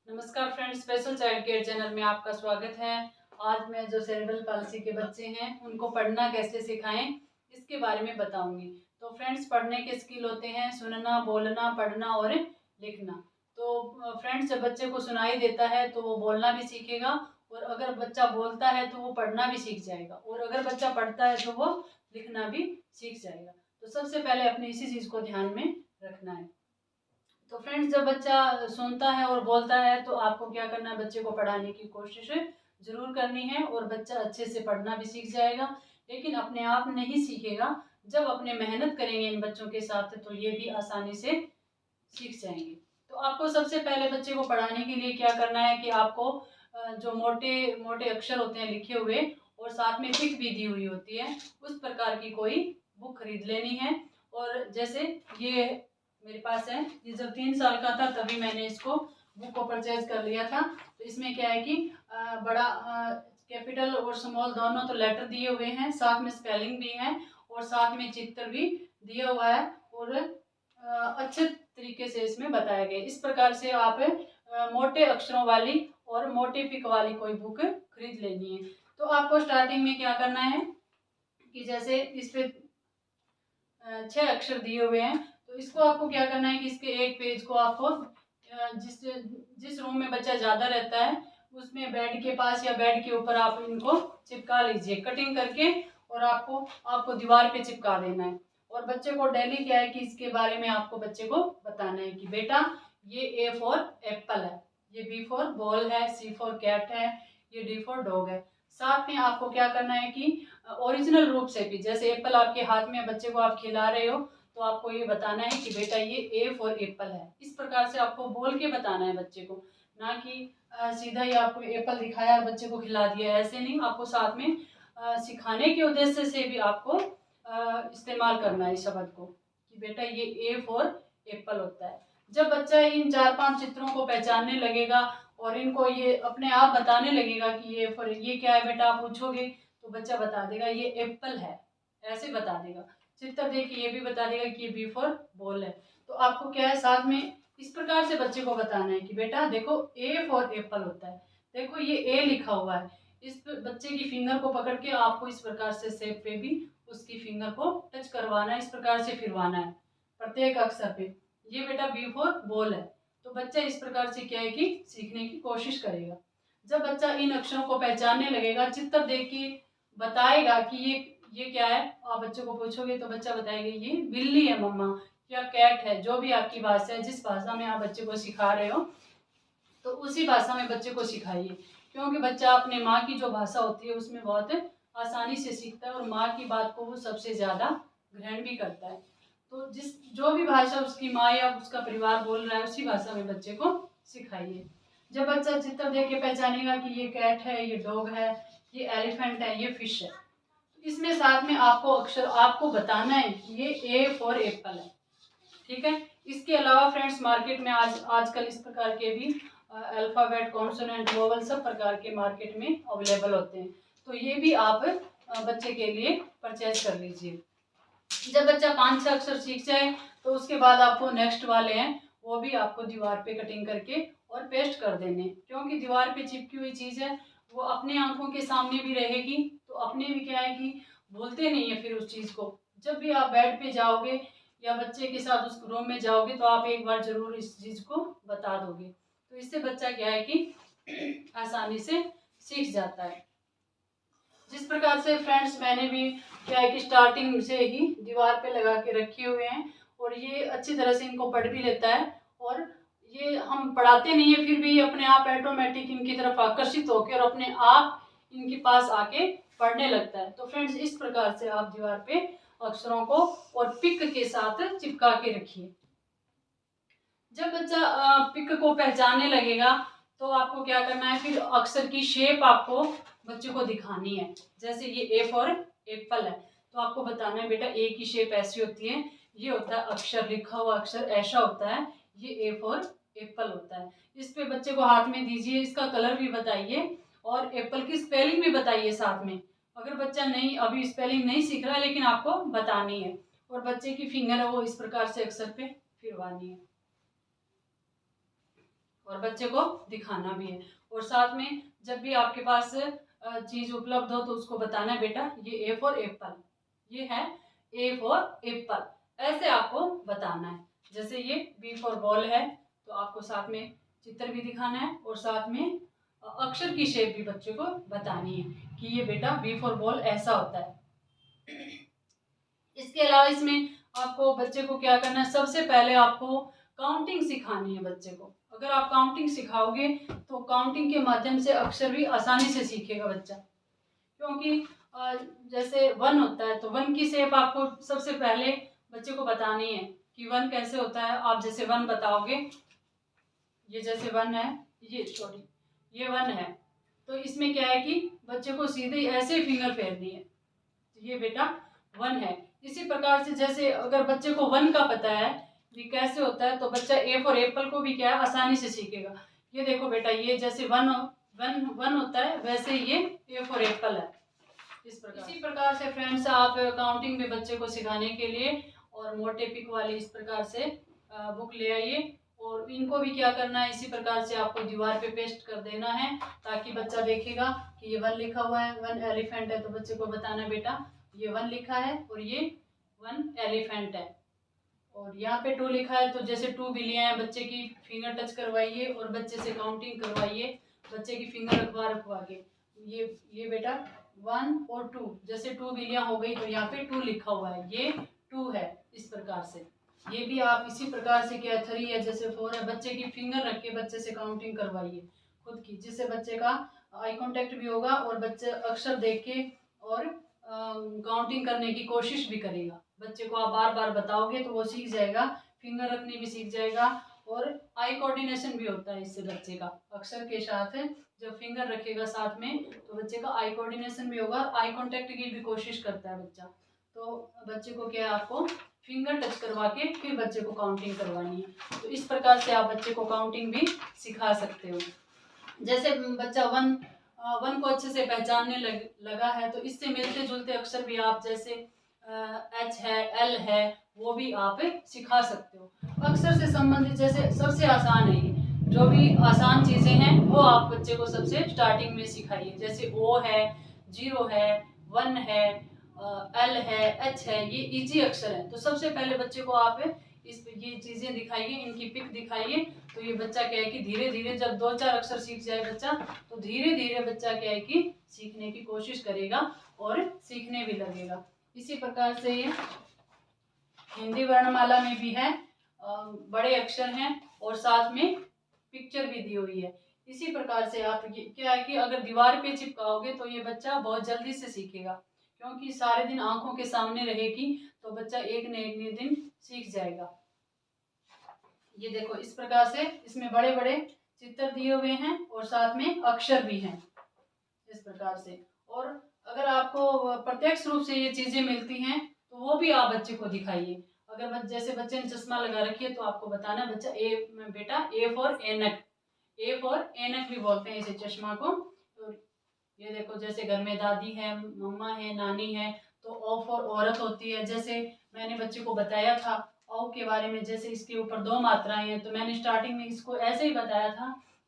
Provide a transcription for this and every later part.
नमस्कार friends, special child care channel में आपका स्वागत है। आज मैं जो सेरेब्रल पाल्सी के बच्चे हैं उनको पढ़ना कैसे सिखाएं इसके बारे में बताऊंगी। तो फ्रेंड्स, पढ़ने के स्किल होते हैं सुनना, बोलना, पढ़ना और लिखना। तो फ्रेंड्स, जब बच्चे को सुनाई देता है तो वो बोलना भी सीखेगा, और अगर बच्चा बोलता है तो वो पढ़ना भी सीख जाएगा, और अगर बच्चा पढ़ता है तो वो लिखना भी सीख जाएगा। तो सबसे पहले अपने इसी चीज़ को ध्यान में रखना है। तो फ्रेंड्स, जब बच्चा सुनता है और बोलता है तो आपको क्या करना है, बच्चे को पढ़ाने की कोशिश जरूर करनी है, और बच्चा अच्छे से पढ़ना भी सीख जाएगा। लेकिन अपने आप नहीं सीखेगा, जब अपने मेहनत करेंगे इन बच्चों के साथ तो ये भी आसानी से सीख जाएंगे। तो आपको सबसे पहले बच्चे को पढ़ाने के लिए क्या करना है कि आपको जो मोटे मोटे अक्षर होते हैं लिखे हुए और साथ में पिक भी दी हुई होती है, उस प्रकार की कोई बुक खरीद लेनी है। और जैसे ये मेरे पास है, ये जब 3 साल का था तभी मैंने इसको बुक को परचेज कर लिया था। तो इसमें क्या है कि बड़ा कैपिटल और स्मॉल दोनों तो लेटर दिए हुए हैं, साथ में स्पेलिंग भी है और साथ में चित्र भी दिया हुआ है, और अच्छे तरीके से इसमें बताया गया। इस प्रकार से आप मोटे अक्षरों वाली और मोटे पिक वाली कोई बुक खरीद लेनी है। तो आपको स्टार्टिंग में क्या करना है कि जैसे इस पे 6 अक्षर दिए हुए हैं, तो इसको आपको क्या करना है कि इसके एक पेज को आपको जिस जिस रूम में बच्चा ज़्यादा रहता है उसमें बेड के पास या बेड के ऊपर आप इनको चिपका लीजिए कटिंग करके, और आपको आपको दीवार पे चिपका देना है। और बच्चे को डेली क्या है कि इसके बारे में आपको बच्चे को बताना है कि बेटा ये ए फॉर एप्पल है, ये बी फॉर बॉल है, सी फॉर कैट है, ये डी फॉर डॉग है। साथ में आपको क्या करना है कि ओरिजिनल रूप से भी, जैसे एप्पल आपके हाथ में बच्चे को आप खिला रहे हो तो आपको ये बताना है कि बेटा ये ए फॉर एप्पल है। इस प्रकार से आपको बोल के बताना है बच्चे को, ना कि सीधा ही आपको एप्पल दिखाया और बच्चे को खिला दिया, ऐसे नहीं। आपको साथ में सिखाने के उद्देश्य से भी आपको इस्तेमाल करना है इस शब्द को कि बेटा ये ए फॉर एप्पल होता है। जब बच्चा इन 4-5 चित्रों को पहचानने लगेगा और इनको ये अपने आप बताने लगेगा कि ये फॉर ये क्या है बेटा, आप पूछोगे तो बच्चा बता देगा ये एप्पल है, ऐसे बता देगा। चित्र देख के ये भी बता देगा कि ये बी फॉर बॉल है। तो आपको क्या है साथ में इस प्रकार से बच्चे को बताना है कि बेटा देखो ए फॉर एप्पल होता है, देखो ये ए लिखा हुआ है। इस बच्चे की फिंगर को पकड़ के आपको इस प्रकार से शेप पे भी उसकी फिंगर को टच करवाना है, इस प्रकार से फिरवाना है प्रत्येक अक्षर पे। ये बेटा बी फॉर बॉल है। तो बच्चा इस प्रकार से क्या है कि सीखने की कोशिश करेगा। जब बच्चा इन अक्षरों को पहचानने लगेगा, चित्र देख के बताएगा कि ये क्या है, आप बच्चे को पूछोगे तो बच्चा बताएगा ये बिल्ली है मम्मा, या कैट है। जो भी आपकी भाषा है, जिस भाषा में आप बच्चे को सिखा रहे हो तो उसी भाषा में बच्चे को सिखाइए, क्योंकि बच्चा अपने माँ की जो भाषा होती है उसमें बहुत आसानी से सीखता है, और माँ की बात को वो सबसे ज़्यादा ग्रहण भी करता है। तो जो भी भाषा उसकी माँ या उसका परिवार बोल रहा है उसी भाषा में बच्चे को सिखाइए। जब बच्चा चित्र देख के पहचानेगा कि ये कैट है, ये डॉग है, ये एलिफेंट है, ये फिश है, इसमें साथ में आपको अक्षर आपको बताना है कि ये ए फॉर एप्पल है। ठीक है। इसके अलावा फ्रेंड्स, मार्केट में आजकल इस प्रकार के भी अल्फाबेट, कॉन्सोनेंट, वोवल सब प्रकार के मार्केट में अवेलेबल होते हैं। तो ये भी आप बच्चे के लिए परचेज कर लीजिए। जब बच्चा 5-6 अक्षर सीख जाए तो उसके बाद आपको नेक्स्ट वाले हैं वो भी आपको दीवार पे कटिंग करके और पेस्ट कर देने, क्योंकि दीवार पे चिपकी हुई चीज़ है, वो अपने आंखों के सामने भी रहेगी तो अपने भी क्या है कि भूलते नहीं है फिर उस चीज़ को। जब भी आप बेड पे जाओगे या बच्चे के साथ उस रूम में जाओगे तो आप एक बार जरूर इस चीज़ को बता दोगे, तो इससे बच्चा क्या है कि आसानी से सीख जाता है। जिस प्रकार से फ्रेंड्स मैंने भी क्या है कि स्टार्टिंग से ही दीवार पे लगा के रखे हुए हैं, और ये अच्छी तरह से इनको पढ़ भी लेता है, और ये हम पढ़ाते नहीं है फिर भी ये अपने आप ऑटोमेटिक इनकी तरफ आकर्षित होकर और अपने आप इनके पास आके पढ़ने लगता है। तो फ्रेंड्स, इस प्रकार से आप दीवार पे अक्षरों को और पिक के साथ चिपका के रखिए। जब बच्चा पिक को पहचानने लगेगा तो आपको क्या करना है, फिर अक्षर की शेप आपको बच्चे को दिखानी है। जैसे ये ए फॉर एप्पल है तो आपको बताना है बेटा ए की शेप ऐसी होती है, ये होता है अक्षर, लिखा हुआ अक्षर ऐसा होता है, ये ए फॉर एप्पल होता है। इस पे बच्चे को हाथ में दीजिए, इसका कलर भी बताइए और एप्पल की स्पेलिंग भी बताइए साथ में। अगर बच्चा नहीं अभी स्पेलिंग नहीं सीख रहा है लेकिन आपको बतानी है, और बच्चे की फिंगर है वो इस प्रकार से अक्षर पे फिरवानी है। और बच्चे को दिखाना भी है। और साथ में जब भी आपके पास चीज़ उपलब्ध हो तो उसको बताना है बेटा ये ए फॉर एप्पल, ये है ए फॉर एप्पल, ऐसे आपको बताना है। जैसे ये बी फॉर बॉल है तो आपको साथ में चित्र भी दिखाना है और साथ में अक्षर की शेप भी बच्चे को बतानी है कि ये बेटा बी फॉर बॉल ऐसा होता है। इसके अलावा इसमें आपको बच्चे को क्या करना है, सबसे पहले आपको काउंटिंग सिखानी है बच्चे को। अगर आप काउंटिंग सिखाओगे तो काउंटिंग के माध्यम से अक्षर भी आसानी से सीखेगा बच्चा। क्योंकि जैसे 1 होता है तो 1 की शेप आपको सबसे पहले बच्चे को बतानी है कि 1 कैसे होता है। आप जैसे 1 बताओगे, ये जैसे 1 है, ये 1 है, तो इसमें क्या है कि बच्चे को सीधे ऐसे फिंगर फेरनी है, तो ये बेटा 1 है। इसी प्रकार से जैसे अगर बच्चे को 1 का पता है कि कैसे होता है तो बच्चा ए फॉर एप्पल को भी क्या है आसानी से सीखेगा। ये देखो बेटा, ये जैसे 1 होता है वैसे ये ए फॉर एप्पल है। इसी प्रकार से फ्रेंड्स आप काउंटिंग में बच्चे को सिखाने के लिए और मोटे पिक वाली इस प्रकार से बुक ले आइए और इनको भी क्या करना है, इसी प्रकार से आपको दीवार पे पेस्ट कर देना है ताकि बच्चा देखेगा कि ये 1 लिखा हुआ है, 1 एलिफेंट है, तो बच्चे को बताना है बेटा ये 1 लिखा है और ये 1 एलिफेंट है। और यहाँ पे 2 लिखा है तो जैसे 2 बिल्लियाँ हैं, बच्चे की फिंगर टच करवाइए और बच्चे से काउंटिंग करवाइए, बच्चे की फिंगर रखवा के ये बेटा 1 और 2, जैसे 2 बिल्लियाँ हो गई तो यहाँ पे 2 लिखा हुआ है, ये 2 है। इस प्रकार से ये भी आप इसी प्रकार से क्या 3 है, जैसे 4 है, बच्चे की फिंगर रख के बच्चे से काउंटिंग करवाइए खुद की, जिससे बच्चे का आई कांटेक्ट भी होगा और बच्चे अक्षर देख के और काउंटिंग करने की कोशिश भी करेगा। बच्चे को आप बार बार बताओगे तो वो सीख जाएगा, फिंगर रखनी भी सीख जाएगा और आई कोऑर्डिनेशन भी होता है इससे बच्चे का। अक्षर के साथ जब फिंगर रखेगा साथ में तो बच्चे का आई कोऑर्डिनेशन भी होगा, आई कांटेक्ट की भी कोशिश करता है बच्चा। तो बच्चे को क्या है, आपको फिंगर टच करवा के फिर बच्चे को काउंटिंग करवानी है। तो इस प्रकार से आप बच्चे को काउंटिंग भी सिखा सकते हो। जैसे बच्चा 1 को अच्छे से पहचानने लगा है तो इससे मिलते जुलते अक्षर भी आप जैसे एच है, एल है, वो भी आप सिखा सकते हो। अक्षर से संबंधित जैसे सबसे आसान है, ये जो भी आसान चीज़ें हैं वो आप बच्चे को सबसे स्टार्टिंग में सिखाइए। जैसे ओ है, 0 है, 1 है, एल है, एच है, ये इजी अक्षर है। तो सबसे पहले बच्चे को आप ये चीज़ें दिखाइए, इनकी पिक दिखाइए, तो ये बच्चा क्या है कि धीरे धीरे जब 2-4 अक्षर सीख जाए बच्चा तो धीरे धीरे बच्चा क्या है कि सीखने की कोशिश करेगा और सीखने भी लगेगा। इसी प्रकार से ये हिंदी वर्णमाला में भी है, बड़े अक्षर हैं और साथ में पिक्चर भी दी हुई है। इसी प्रकार से आप ये क्या है कि अगर दीवार पे चिपकाओगे तो ये बच्चा बहुत जल्दी से सीखेगा, क्योंकि सारे दिन आंखों के सामने रहेगी तो बच्चा एक न एक दिन सीख जाएगा। ये देखो इस प्रकार से इसमें बड़े बड़े चित्र दिए हुए हैं और साथ में अक्षर भी हैं इस प्रकार से। और अगर आपको प्रत्यक्ष रूप से ये चीजें मिलती हैं तो वो भी आप बच्चे को दिखाइए। अगर जैसे बच्चे ने चश्मा लगा रखी है तो आपको बताना बच्चा बेटा ए फॉर ऐनक, ए फॉर ऐनक भी बोलते हैं इसे चश्मा को। तो ये देखो जैसे घर में दादी है, मम्मा है, नानी है, तो ओ फॉर औरत होती है। जैसे मैंने बच्चे को बताया था औ के बारे में, जैसे इसके ऊपर 2 मात्राएं हैं तो मैंने स्टार्टिंग में इसको ऐसे ही बताया था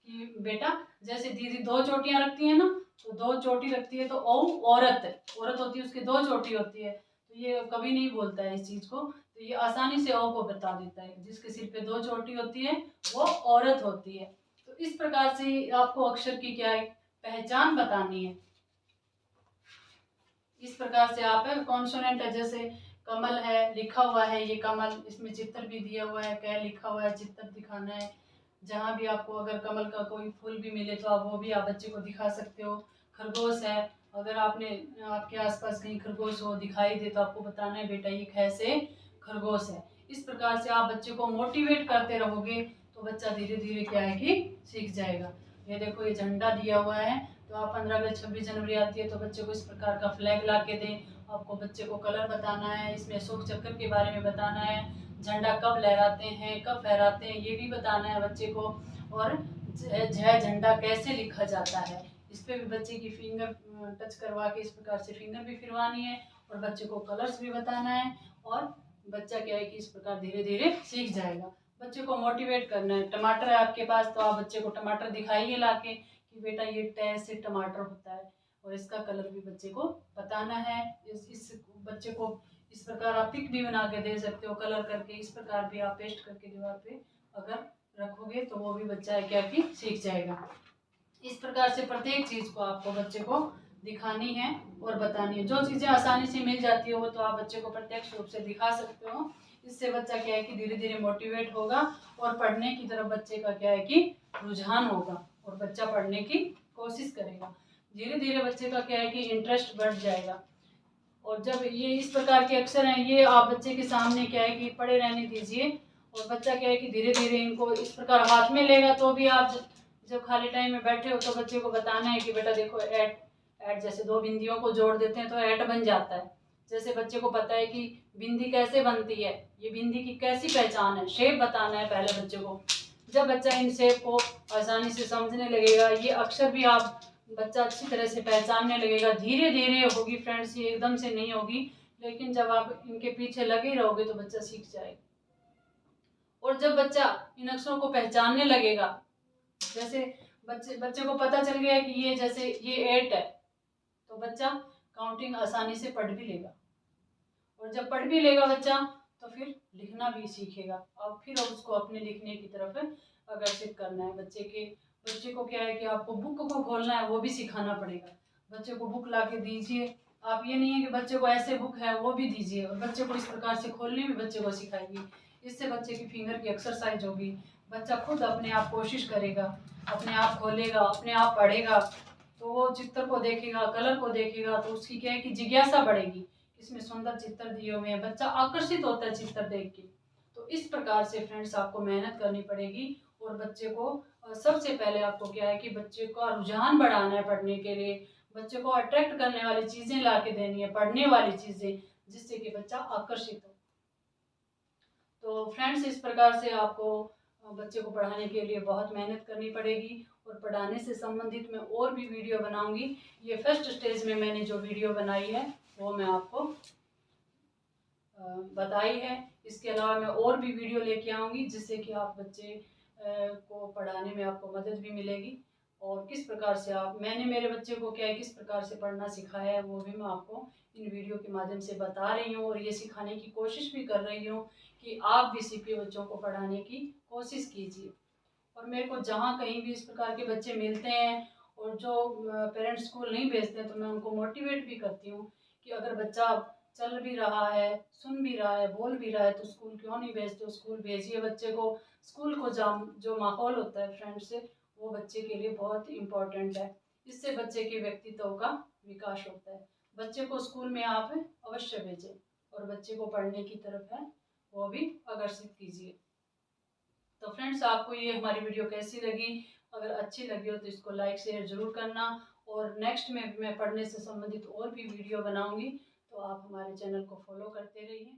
कि बेटा जैसे दीदी 2 चोटियां रखती है ना, तो 2 चोटी रखती है तो औ औरत होती है, उसकी 2 चोटी होती है। तो ये कभी नहीं बोलता है इस चीज को, तो ये आसानी से औ को बता देता है, जिसके सिर पे 2 चोटी होती है वो औरत होती है। तो इस प्रकार से आपको अक्षर की क्या है पहचान बतानी है। इस प्रकार से आप कॉन्सोनेंट है, जैसे कमल है लिखा हुआ है, ये कमल, इसमें चित्र भी दिया हुआ है, क्या लिखा हुआ है, चित्र दिखाना है। जहाँ भी आपको अगर कमल का कोई फूल भी मिले तो आप वो भी आप बच्चे को दिखा सकते हो। खरगोश है, अगर आपके आसपास कहीं खरगोश हो दिखाई दे तो आपको बताना है बेटा ये कैसे खरगोश है। इस प्रकार से आप बच्चे को मोटिवेट करते रहोगे तो बच्चा धीरे धीरे क्या है कि सीख जाएगा। ये देखो ये झंडा दिया हुआ है, तो आप 15 अगस्त 26 जनवरी आती है तो बच्चे को इस प्रकार का फ्लैग ला के दें। आपको बच्चे को कलर बताना है, इसमें अशोक चक्र के बारे में बताना है, झंडा कब लहराते हैं कब फहराते हैं ये भी बताना है बच्चे को, और जय झंडा कैसे लिखा जाता है इस पर भी बच्चे की फिंगर टच करवा के इस प्रकार से फिंगर भी फिरवानी है और बच्चे को कलर्स भी बताना है। और बच्चा क्या है कि इस प्रकार धीरे धीरे सीख जाएगा। बच्चे को मोटिवेट करना है। टमाटर है आपके पास तो आप बच्चे को टमाटर दिखाइए लाके कि बेटा ये टै से टमाटर होता है, और इसका कलर भी बच्चे को बताना है। इस बच्चे को इस प्रकार आप पिक भी बना के दे सकते हो कलर करके, इस प्रकार भी आप पेस्ट करके दीवार पे अगर रखोगे तो वो भी बच्चा है क्या कि सीख जाएगा। इस प्रकार से प्रत्येक चीज को आपको बच्चे को दिखानी है और बतानी है। जो चीजें आसानी से मिल जाती है वो तो आप बच्चे को प्रत्यक्ष रूप से दिखा सकते हो। इससे बच्चा क्या है कि धीरे धीरे मोटिवेट होगा और पढ़ने की तरफ बच्चे का क्या है कि रुझान होगा और बच्चा पढ़ने की कोशिश करेगा। धीरे धीरे बच्चे का क्या है कि इंटरेस्ट बढ़ जाएगा। और जब ये इस प्रकार के अक्षर हैं ये आप बच्चे के सामने क्या है कि पढ़े रहने दीजिए, और बच्चा क्या है कि धीरे धीरे इनको इस प्रकार हाथ में लेगा। तो भी आप जब खाली टाइम में बैठे हो तो बच्चे को बताना है कि बेटा देखो ऐट, ऐट जैसे दो बिंदियों को जोड़ देते हैं तो ऐट बन जाता है। जैसे बच्चे को पता है कि बिंदी कैसे बनती है, ये बिंदी की कैसी पहचान है, शेप बताना है पहले बच्चे को। जब बच्चा इन शेप को आसानी से समझने लगेगा, ये अक्षर भी आप बच्चा अच्छी तरह से पहचानने लगेगा। धीरे धीरे होगी फ्रेंड्स, ये एकदम से नहीं होगी, लेकिन जब आप इनके पीछे लगे रहोगे तो बच्चा सीख जाएगा। और जब बच्चा इन अक्षरों को पहचानने लगेगा, जैसे बच्चे को पता चल गया कि ये जैसे ये 8 है, तो बच्चा काउंटिंग आसानी से पढ़ भी लेगा। और जब पढ़ भी लेगा बच्चा तो फिर लिखना भी सीखेगा, और फिर उसको अपने लिखने की तरफ आकर्षित करना है। बच्चे को क्या है कि आपको बुक को खोलना है, वो भी सिखाना पड़ेगा। बच्चे को बुक ला के दीजिए, आप ये नहीं है कि बच्चे को ऐसे बुक है वो भी दीजिए, और बच्चे को इस प्रकार से खोलने भी बच्चे को सिखाइए। इससे बच्चे की फिंगर की एक्सरसाइज होगी, बच्चा खुद अपने आप कोशिश करेगा, अपने आप खोलेगा, अपने आप पढ़ेगा। तो वो चित्र को देखेगा, कलर को देखेगा, तो उसकी क्या है कि जिज्ञासा बढ़ेगी, इसमें सुंदर चित्र दिए हुए हैं, बच्चा आकर्षित होता है चित्र देख के। तो इस प्रकार से फ्रेंड्स आपको मेहनत करनी पड़ेगी, और बच्चे को सबसे पहले आपको क्या है कि बच्चे का रुझान बढ़ाना है पढ़ने के लिए। बच्चे को अट्रैक्ट करने वाली चीजें ला के देनी है, पढ़ने वाली चीजें, जिससे कि बच्चा आकर्षित हो। तो फ्रेंड्स इस प्रकार से आपको बच्चे को पढ़ाने के लिए बहुत मेहनत करनी पड़ेगी, और पढ़ाने से संबंधित मैं और भी वीडियो बनाऊंगी। ये फर्स्ट स्टेज में मैंने जो वीडियो बनाई है वो मैं आपको बताई है। इसके अलावा मैं और भी वीडियो लेके आऊँगी, जिससे कि आप बच्चे को पढ़ाने में आपको मदद भी मिलेगी। और किस प्रकार से मैंने मेरे बच्चे को क्या है किस प्रकार से पढ़ना सिखाया है वो भी मैं आपको इन वीडियो के माध्यम से बता रही हूँ, और ये सिखाने की कोशिश भी कर रही हूँ कि आप भी सीपीए बच्चों को पढ़ाने की कोशिश कीजिए। और मेरे को जहाँ कहीं भी इस प्रकार के बच्चे मिलते हैं और जो पेरेंट्स स्कूल नहीं भेजते, तो मैं उनको मोटिवेट भी करती हूँ कि अगर बच्चा चल भी रहा है, सुन भी रहा है, बोल भी रहा है, तो स्कूल क्यों नहीं भेजते, स्कूल भेजिए बच्चे को। स्कूल को जो माहौल होता है फ्रेंड्स वो बच्चे के लिए बहुत इम्पोर्टेंट है। इससे बच्चे के व्यक्तित्व का विकास होता है। बच्चे को स्कूल में आप अवश्य भेजें, और बच्चे को पढ़ने की तरफ है वो भी आकर्षित कीजिए। तो फ्रेंड्स आपको ये हमारी वीडियो कैसी लगी? अगर अच्छी लगी हो तो इसको लाइक शेयर ज़रूर करना, और नेक्स्ट में मैं पढ़ने से संबंधित और भी वीडियो बनाऊंगी, तो आप हमारे चैनल को फॉलो करते रहिए।